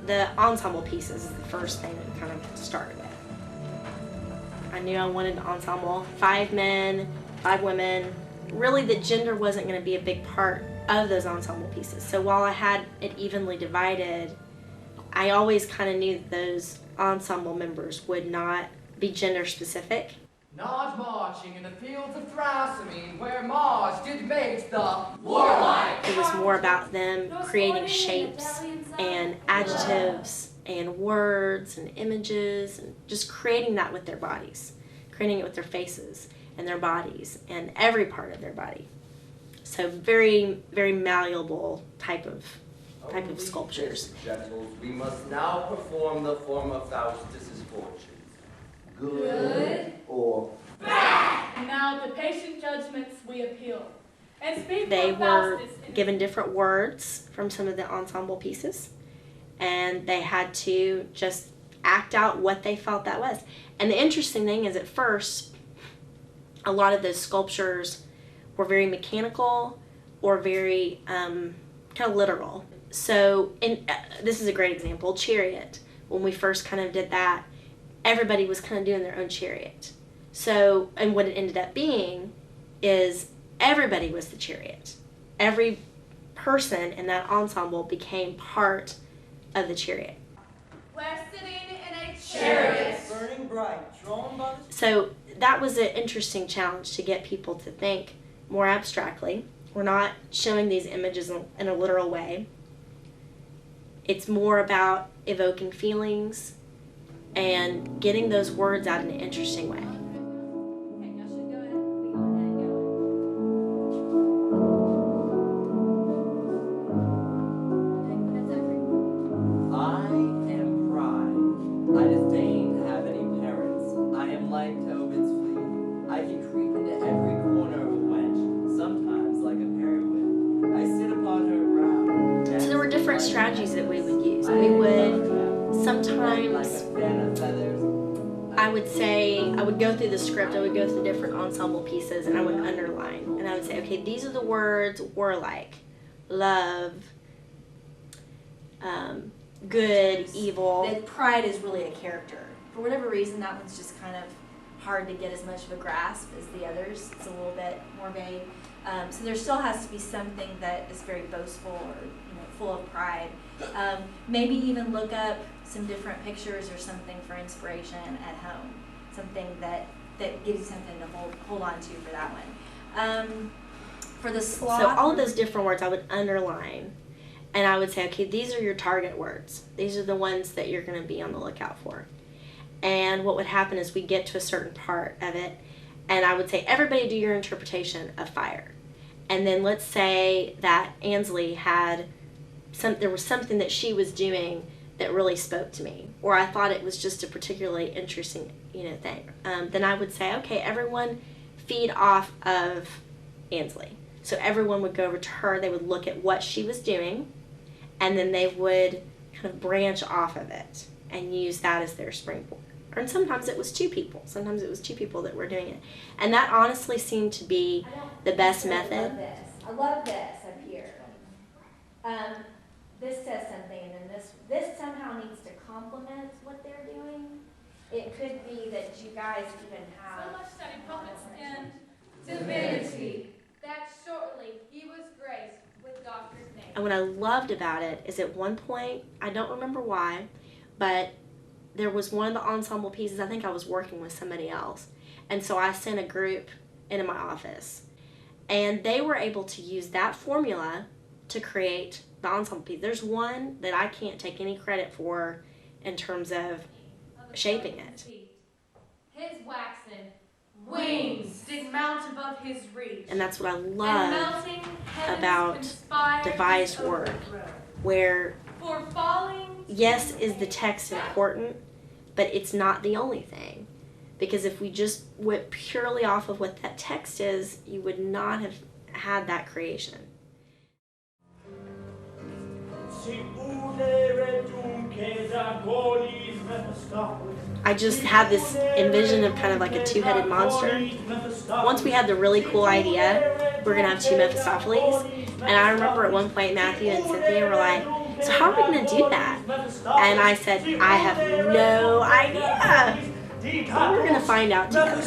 the ensemble pieces is the first thing that kind of started it. I knew I wanted an ensemble, 5 men, 5 women. Really, the gender wasn't going to be a big part of those ensemble pieces. So while I had it evenly divided, I always kind of knew that those ensemble members would not be gender specific. Not marching in the fields of Thrasimene, where Mars did make the warlike. It was more about them creating shapes and adjectives and words and images and just creating that with their bodies, creating it with their faces and their bodies and every part of their body. So very, very malleable type of sculptures. Gentles, we must now perform the form of Faustus's fortunes. Good or bad. And now to patient judgments we appeal. And speak they for were Faustus given different words from some of the ensemble pieces, and they had to just act out what they felt that was. And the interesting thing is, at first, a lot of those sculptures were very mechanical or very kind of literal. So this is a great example, Chariot. When we first kind of did that, everybody was kind of doing their own chariot. So, and what it ended up being is everybody was the chariot. Every person in that ensemble became part of the chariot. we're sitting in a chariot. Burning bright, drawn by the... So that was an interesting challenge to get people to think more abstractly. We're not showing these images in a literal way. It's more about evoking feelings and getting those words out in an interesting way. Okay, y'all should go ahead and go. I am pride. I disdain to have any parents. I am like Tobin's flea. I can creep into every corner of a wench, sometimes like a periwig. I sit upon her brow. So there were different strategies that we would use. We would sometimes, I would say, I would go through the script, I would go through different ensemble pieces, and I would underline. And I would say, okay, these are the words warlike, love, good, evil. That pride is really a character. For whatever reason, that one's just kind of hard to get as much of a grasp as the others. It's a little bit more vague. So there still has to be something that is very boastful or full of pride. Maybe even look up some different pictures or something for inspiration at home. Something that gives you something to hold on to for that one. For the sloth. So all of those different words I would underline, and I would say, okay, these are your target words. These are the ones that you're going to be on the lookout for. And what would happen is we'd get to a certain part of it, and I would say, everybody do your interpretation of fire. And then let's say that Ansley had there was something that she was doing that really spoke to me, or I thought it was just a particularly interesting thing. Then I would say, okay, everyone feed off of Ansley. So everyone would go over to her, they would look at what she was doing, and then they would kind of branch off of it and use that as their springboard. And sometimes it was 2 people. Sometimes it was 2 people that were doing it. And that honestly seemed to be the best method. I love this up here. This says something, and then this somehow needs to complement what they're doing. It could be that you guys even have So much study puppets and divinity. that shortly he was graced with doctor's name. And what I loved about it is at one point, I don't remember why, but there was one of the ensemble pieces, I think I was working with somebody else, and so I sent a group into my office, and they were able to use that formula to create the ensemble piece. There's one that I can't take any credit for in terms of shaping it. His waxen wings did mount above his reach. And that's what I And love melting heavens about conspired devised his work, overthrow. where For falling yes, is the text important, but it's not the only thing. Because if we just went purely off of what that text is, you would not have had that creation. I just had this envision of kind of like a 2-headed monster. Once we had the really cool idea, we're going to have 2 Mephistopheles. And I remember at one point Matthew and Cynthia were like, So how are we going to do that? And I said, I have no idea. But we're going to find out together.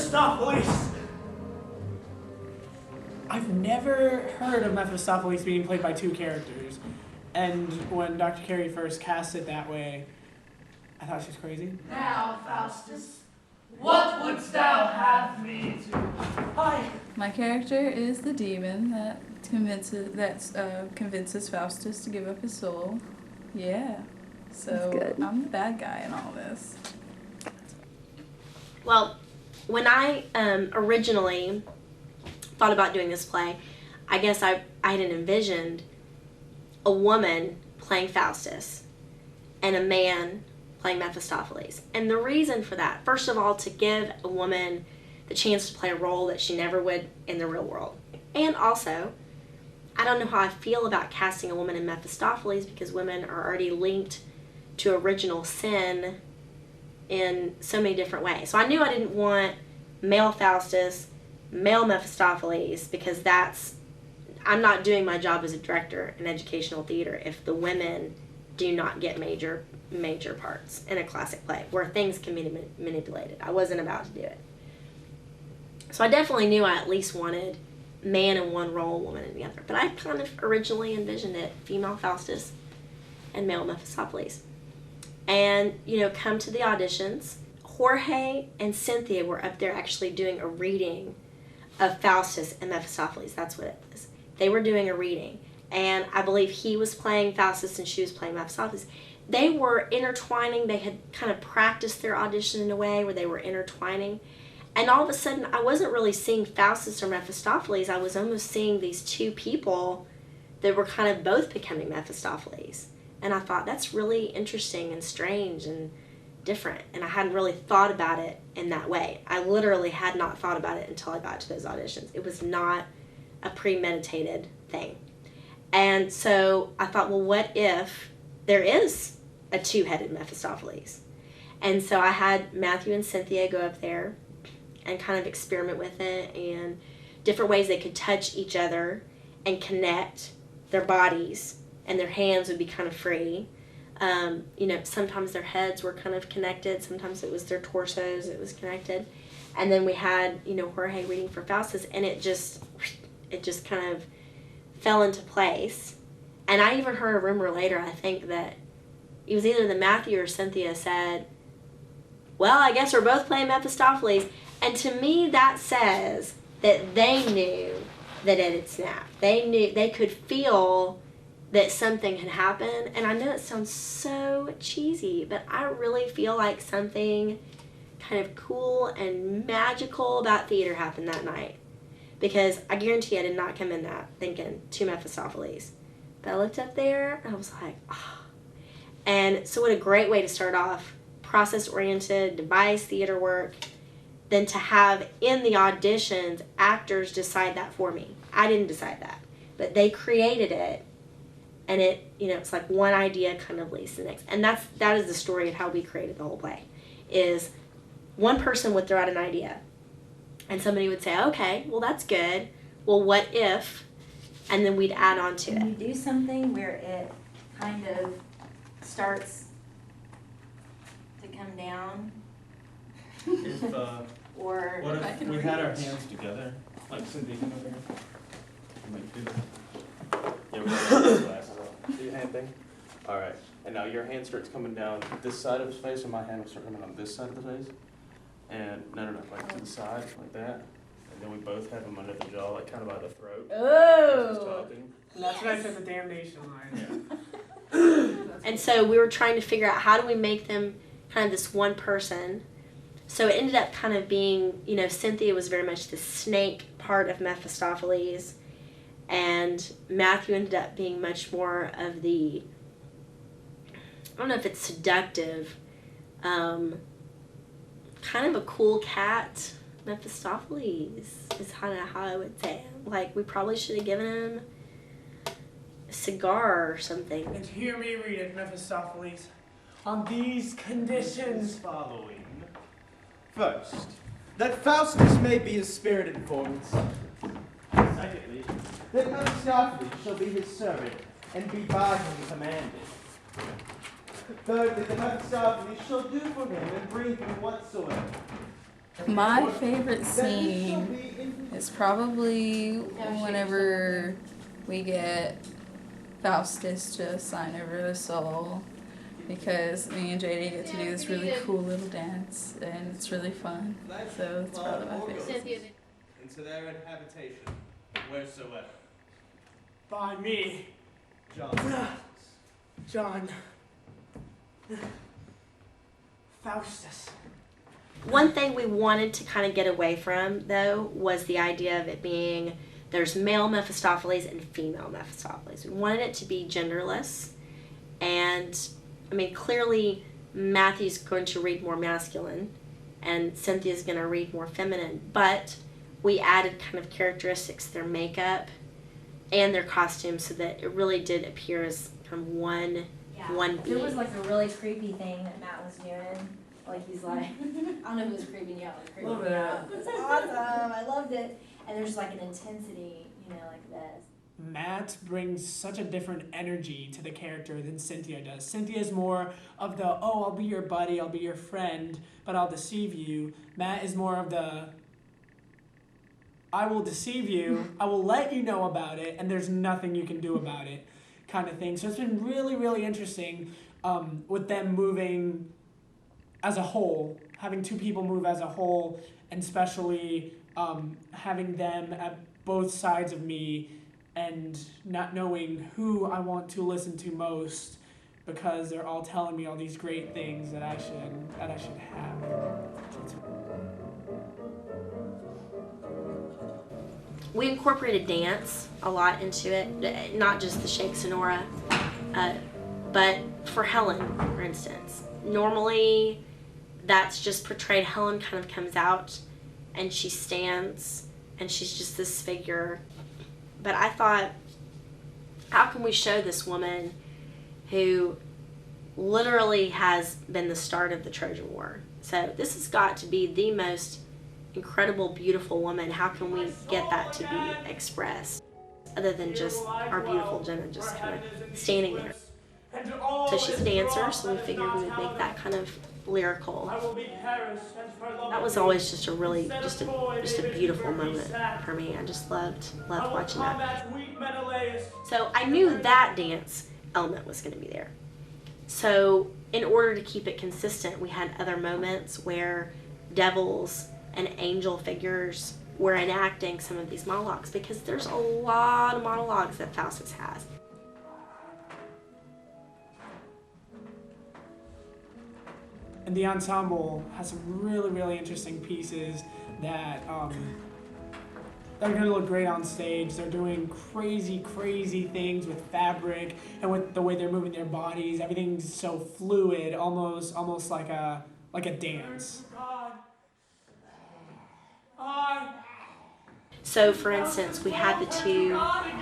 I've never heard of Mephistopheles being played by two characters. And when Dr. Carey first cast it that way, I thought she was crazy. Now, Faustus, what wouldst thou have me to? My character is the demon that convinces Faustus to give up his soul. Yeah. So I'm the bad guy in all this. Well, when I originally thought about doing this play, I guess I hadn't envisioned a woman playing Faustus and a man playing Mephistopheles. And the reason for that, first of all, to give a woman the chance to play a role that she never would in the real world. And also, I don't know how I feel about casting a woman in Mephistopheles because women are already linked to original sin in so many different ways. So I knew I didn't want male Faustus, male Mephistopheles, because I'm not doing my job as a director in educational theater if the women do not get major parts in a classic play where things can be manipulated. I wasn't about to do it. So I definitely knew I at least wanted man in one role, woman in the other. But I kind of originally envisioned it female Faustus and male Mephistopheles. And, come to the auditions. Jorge and Cynthia were up there actually doing a reading of Faustus and Mephistopheles. That's what it was. They were doing a reading. And I believe he was playing Faustus and she was playing Mephistopheles. They were intertwining. They had kind of practiced their audition in a way where they were intertwining. And all of a sudden, I wasn't really seeing Faustus or Mephistopheles. I was almost seeing these two people that were kind of both becoming Mephistopheles. And I thought, that's really interesting and strange and different. And I hadn't really thought about it in that way. I literally had not thought about it until I got to those auditions. It was not a premeditated thing. And so I thought, well, what if there is a two-headed Mephistopheles? And so I had Matthew and Cynthia go up there and kind of experiment with it and different ways they could touch each other and connect their bodies, and their hands would be kind of free. Sometimes their heads were kind of connected, sometimes it was their torsos, it was connected. And then we had, Jorge reading for Faustus, and it just kind of fell into place. And I even heard a rumor later, I think, that it was either the Matthew or Cynthia said, well, I guess we're both playing Mephistopheles. And to me, that says that they knew that it had snapped. They could feel that something had happened. And I know it sounds so cheesy, but I really feel like something kind of cool and magical about theater happened that night. Because I guarantee I did not come in that thinking two Mephistopheles. But I looked up there and I was like, oh. And so what a great way to start off. Process-oriented, device, theater work. Then to have in the auditions, actors decide that for me. I didn't decide that. But they created it. And it's like one idea kind of leads to the next. And that is the story of how we created the whole play. Is one person would throw out an idea. And somebody would say, okay, well, that's good. Well, what if? And then we'd add on to it. Can you do something where it kind of starts to come down? If, Or what if we had our hands together? Like Cindy, come over here. Like, do that. Yeah, we got our glasses on. Do your hand thing. All right. And now your hand starts coming down this side of his face, and my hand will start coming on this side of the face. And no, like to the side, like that. And then we both have them under the jaw, like kind of by the throat. Oh! And that's when I said the damnation line. Yeah. And so we were trying to figure out how do we make them kind of this one person. So it ended up kind of being, Cynthia was very much the snake part of Mephistopheles. And Matthew ended up being much more of the, I don't know if it's seductive, kind of a cool cat. Mephistopheles is kind of how I would say it. Like, we probably should have given him a cigar or something. And hear me read it, Mephistopheles. On these conditions Following. First, that Faustus may be his spirit informant. Secondly, that Mephistopheles shall be his servant, and be by him commanded. Thirdly, the Mephistopheles shall do for him and bring him whatsoever. My favorite scene is probably whenever we get Faustus to sign over the soul, because me and JD get to do this really cool little dance, and it's really fun. So it's probably my favorite. Into their habitation, wheresoever. By me, John. John. Faustus. One thing we wanted to kind of get away from, though, was the idea of it being there's male Mephistopheles and female Mephistopheles. We wanted it to be genderless, and I mean, clearly Matthew's going to read more masculine and Cynthia's going to read more feminine, but we added kind of characteristics, their makeup and their costumes, so that it really did appear as kind of one being. There was like a really creepy thing that Matt was doing. Like he's like, I don't know if it was creeping you out, like creeping me out. It was awesome. I loved it. And there's like an intensity, like this. Matt brings such a different energy to the character than Cynthia does. Cynthia's more of the, oh, I'll be your buddy, I'll be your friend, but I'll deceive you. Matt is more of the, I will deceive you, I will let you know about it, and there's nothing you can do about it kind of thing. So it's been really, really interesting with them moving as a whole, having two people move as a whole, and especially having them at both sides of me and not knowing who I want to listen to most, because they're all telling me all these great things that I should have. We incorporated dance a lot into it, not just the Shake Sonora, but for Helen, for instance. Normally, that's just portrayed. Helen kind of comes out and she stands and she's just this figure. But I thought, how can we show this woman who literally has been the start of the Trojan War? So this has got to be the most incredible, beautiful woman. How can we get that to be expressed other than just our beautiful Jenna just kind of standing there? So she's a dancer, so we figured we would make that kind of lyrical. That was always just a really, just a beautiful moment for me. I just loved watching that. So I knew that dance element was going to be there. So in order to keep it consistent, we had other moments where devils and angel figures were enacting some of these monologues, because there's a lot of monologues that Faustus has. And the ensemble has some really, really interesting pieces that they're going to look great on stage. They're doing crazy, crazy things with fabric and with the way they're moving their bodies. Everything's so fluid, almost like a dance. So, for instance, we had the two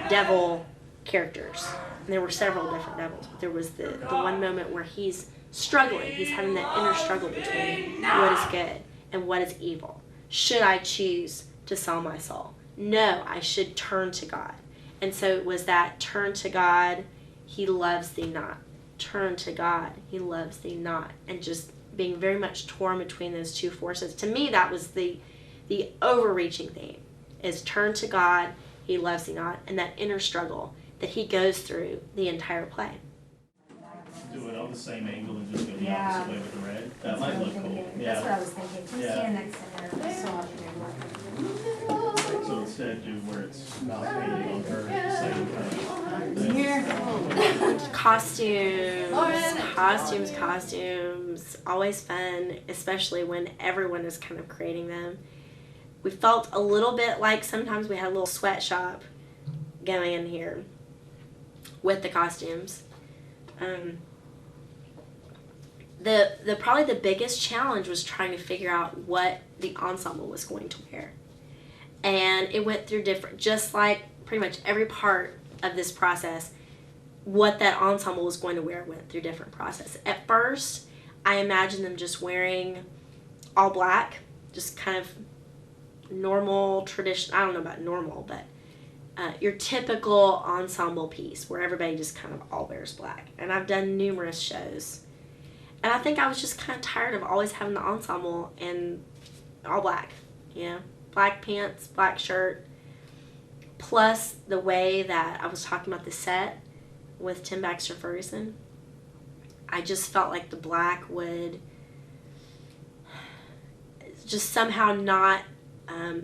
devil characters. And there were several different devils. There was the one moment where he's struggling. He's having that inner struggle between what is good and what is evil. Should I choose to sell my soul? No, I should turn to God. And so it was that turn to God, he loves thee not. Turn to God, he loves thee not. And just being very much torn between those two forces. To me, that was the overreaching theme, is turn to God, he loves thee not, and that inner struggle that he goes through the entire play. Do it on the same angle and just go the opposite way with the red. That might look cool. That's what I was thinking. Just stand next to her. So instead, do where it's not painted on her, same thing. Costumes. Always fun, especially when everyone is kind of creating them. We felt a little bit like sometimes we had a little sweatshop going in here with the costumes. The probably the biggest challenge was trying to figure out what the ensemble was going to wear. And it went through different, just like pretty much every part of this process, what that ensemble was going to wear went through different process. At first, I imagined them just wearing all black, just kind of normal, tradition. I don't know about normal, but your typical ensemble piece where everybody just kind of all wears black. And I've done numerous shows. And I think I was just kind of tired of always having the ensemble in all black, you know, black pants, black shirt. Plus the way that I was talking about the set with Tim Baxter Ferguson, I just felt like the black would just somehow not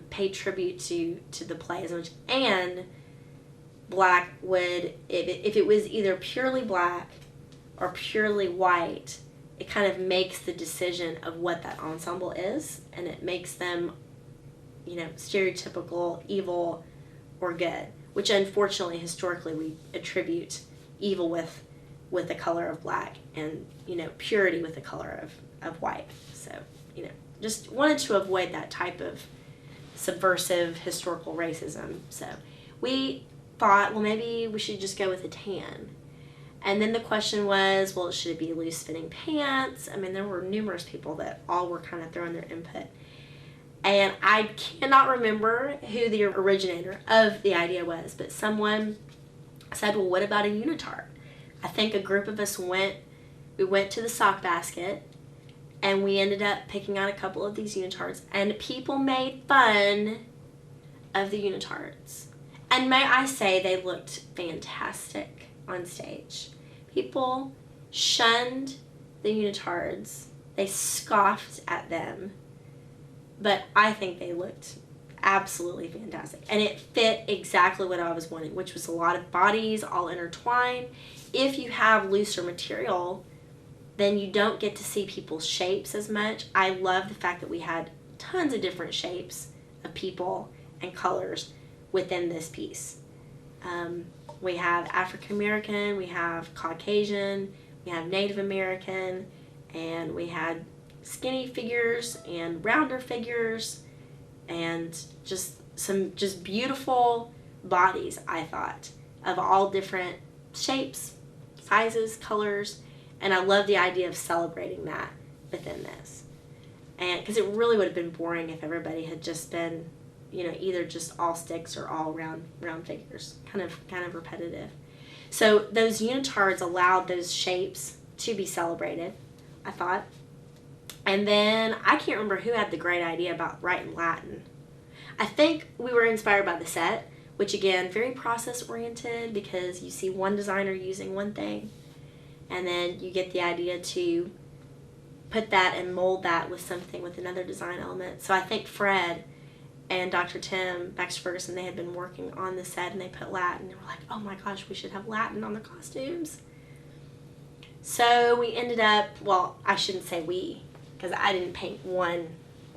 pay tribute to the play as much. And black would, if it was either purely black or purely white, it kind of makes the decision of what that ensemble is, and it makes them, you know, stereotypical, evil, or good, which unfortunately historically we attribute evil with the color of black, and, you know, purity with the color of white. So, you know, just wanted to avoid that type of subversive historical racism. So we thought, well, maybe we should just go with a tan. And then the question was, well, should it be loose fitting pants? I mean, there were numerous people that all were kind of throwing their input. And I cannot remember who the originator of the idea was, but someone said, well, what about a unitard? I think a group of us went to the sock basket, and we ended up picking out a couple of these unitards, and people made fun of the unitards. And may I say, they looked fantastic on stage. People shunned the unitards. They scoffed at them. But I think they looked absolutely fantastic. And it fit exactly what I was wanting, which was a lot of bodies all intertwined. If you have looser material, then you don't get to see people's shapes as much. I love the fact that we had tons of different shapes of people and colors within this piece. We have African American, we have Caucasian, we have Native American, and we had skinny figures and rounder figures, and just beautiful bodies, I thought, of all different shapes, sizes, colors, and I love the idea of celebrating that within this. And because it really would have been boring if everybody had just been, you know, either just all sticks or all round figures, kind of repetitive. So those unitards allowed those shapes to be celebrated, I thought. And then I can't remember who had the great idea about writing Latin. I think we were inspired by the set, which again, very process oriented, because you see one designer using one thing, and then you get the idea to put that and mold that with something with another design element. So I think Fred and Dr. Tim Baxter Ferguson, they had been working on the set, and they put Latin. They were like, oh my gosh, we should have Latin on the costumes. So we ended up, well, I shouldn't say we, because I didn't paint one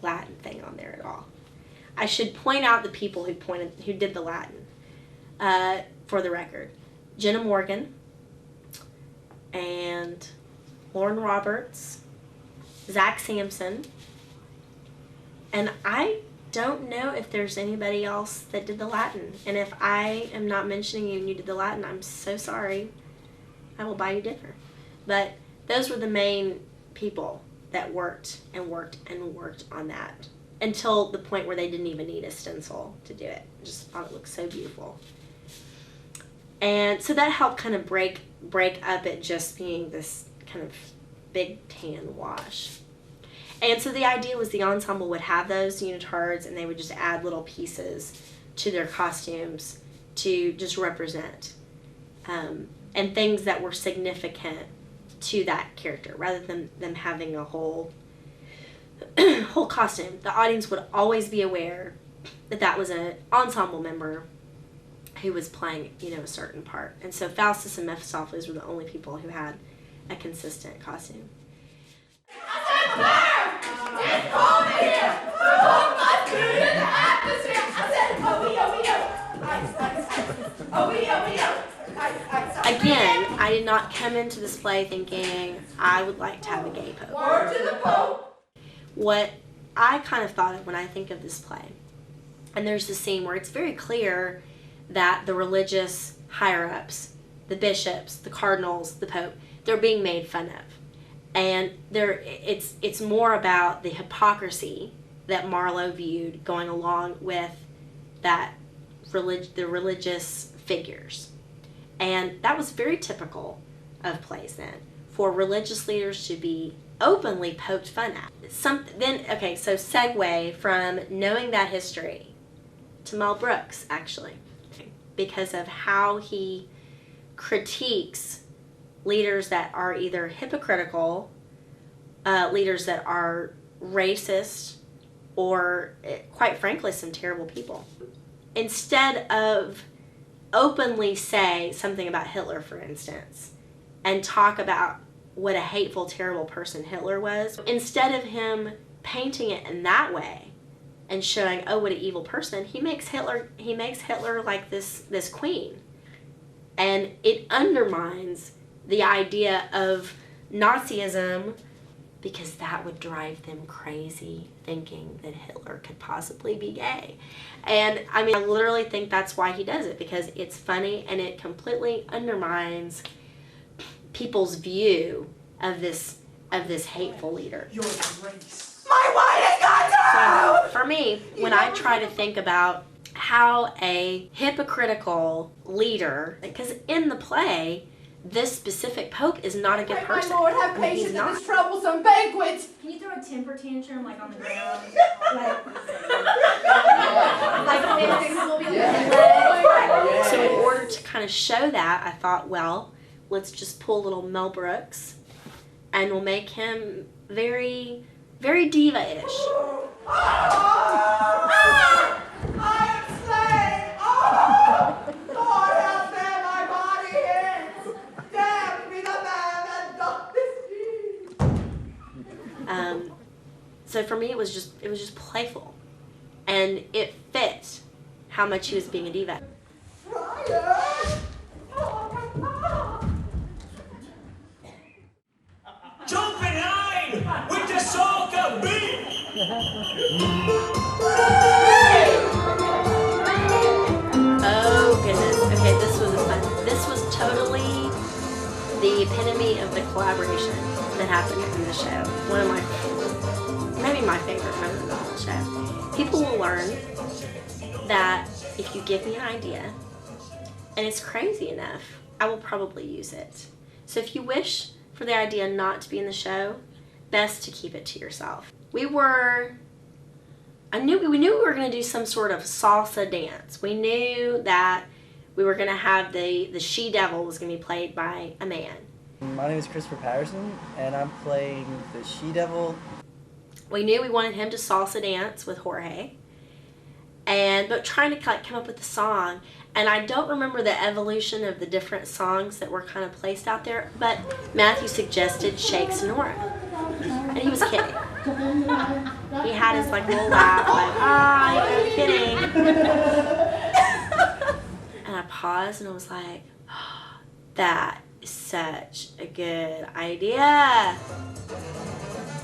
Latin thing on there at all. I should point out the people who did the Latin, for the record. Jenna Morgan, and Lauren Roberts, Zach Sampson, and I don't know if there's anybody else that did the Latin. And if I am not mentioning you and you did the Latin, I'm so sorry. I will buy you dinner. But those were the main people that worked and worked and worked on that until the point where they didn't even need a stencil to do it. I just thought it looked so beautiful. And so that helped kind of break up it just being this kind of big tan wash. And so the idea was the ensemble would have those unitards, and they would just add little pieces to their costumes to just represent and things that were significant to that character, rather than them having a whole costume. The audience would always be aware that that was an ensemble member who was playing, you know, a certain part. And so Faustus and Mephistopheles were the only people who had a consistent costume. Again, I did not come into this play thinking I would like to have a gay pope. Word to the Pope. What I kind of thought of when I think of this play, and there's the scene where it's very clear that the religious higher-ups, the bishops, the cardinals, the pope, they're being made fun of. And it's more about the hypocrisy that Marlowe viewed going along with that the religious figures. And that was very typical of plays then, for religious leaders to be openly poked fun at. So segue from knowing that history to Mel Brooks, actually, because of how he critiques leaders that are either hypocritical, leaders that are racist, or quite frankly, some terrible people. Instead of openly say something about Hitler, for instance, and talk about what a hateful, terrible person Hitler was, instead of him painting it in that way and showing, oh, what an evil person, he makes Hitler like this queen. And it undermines the idea of Nazism, because that would drive them crazy, thinking that Hitler could possibly be gay. And I mean, I literally think that's why he does it, because it's funny and it completely undermines people's view of this hateful leader. Your grace. My white has got to! So for me, when I try to think about how a hypocritical leader, because in the play, this specific pope is not a good person. My Lord, have patience at this troublesome banquet. Can you throw a temper tantrum like on the ground? So in order to kind of show that, I thought, well, let's just pull a little Mel Brooks and we'll make him very, very diva-ish. So for me, it was just playful, and it fit how much he was being a diva. Jump in line with the soccer beat. Oh goodness. Okay, this was fun. This was totally the epitome of the collaboration that happened in the show. One of maybe my favorite moment of the whole show. People will learn that if you give me an idea and it's crazy enough, I will probably use it. So if you wish for the idea not to be in the show, best to keep it to yourself. We knew we were going to do some sort of salsa dance. We knew that we were going to have the she-devil was going to be played by a man. My name is Christopher Patterson, and I'm playing the she-devil. We knew we wanted him to salsa dance with Jorge, but trying to come up with the song. And I don't remember the evolution of the different songs that were kind of placed out there, but Matthew suggested Shake Sonora. And he was kidding. He had his little laugh, you're kidding. And I paused and I was like, oh, that is such a good idea.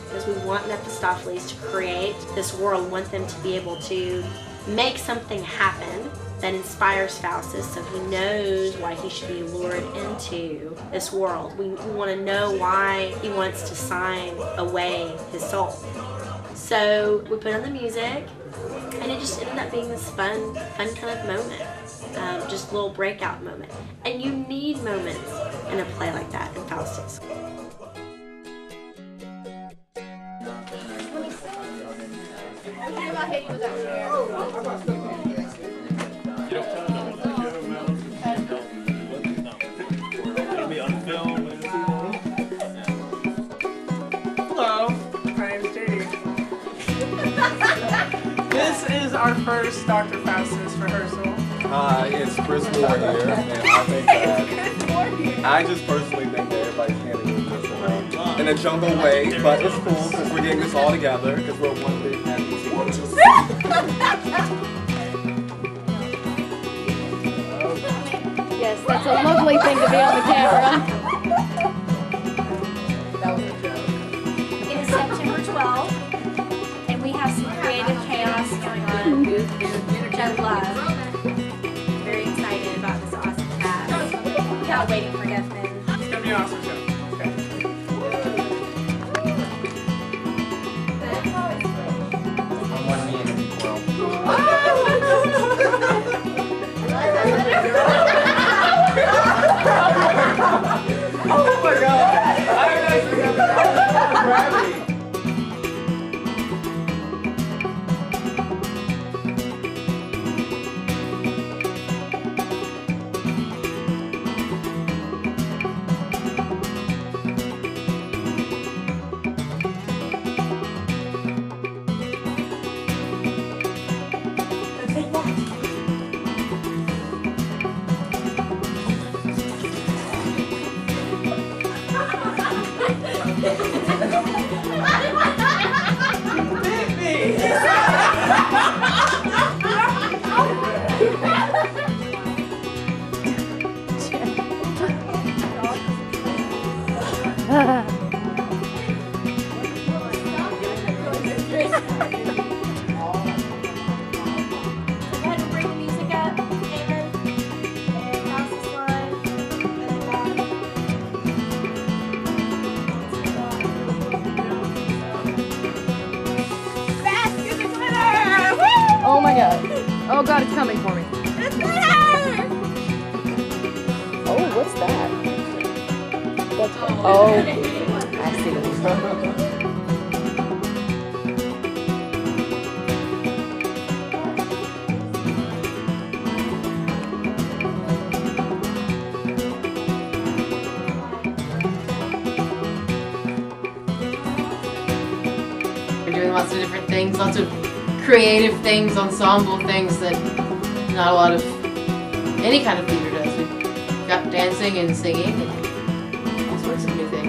Because we want Mephistopheles to create this world, we want them to be able to make something happen that inspires Faustus, so he knows why he should be lured into this world. We want to know why he wants to sign away his soul. So we put on the music, and it just ended up being this fun kind of moment, just a little breakout moment. And you need moments in a play like that in Faustus. Hello, my name's JD. This is our first Dr. Faustus rehearsal. Hi, it's Chris Moore here, and I think that I just personally think that everybody's handling this in a jungle way, but it's cool because we're getting this all together because we're one big happy team. Yes, that's a lovely thing to be on the camera. It is September 12th, and we have some creative chaos going on, which I love. Very excited about this awesome cast. Without waiting for Guthman. It's gonna be an awesome show. I want me in the world. Oh my god. Oh god, it's coming for me. Oh, what's that? That's oh, I see what he's from. We're doing lots of different things, lots of creative things, ensemble things that not a lot of any kind of theater does. We've got dancing and singing and all sorts of new things.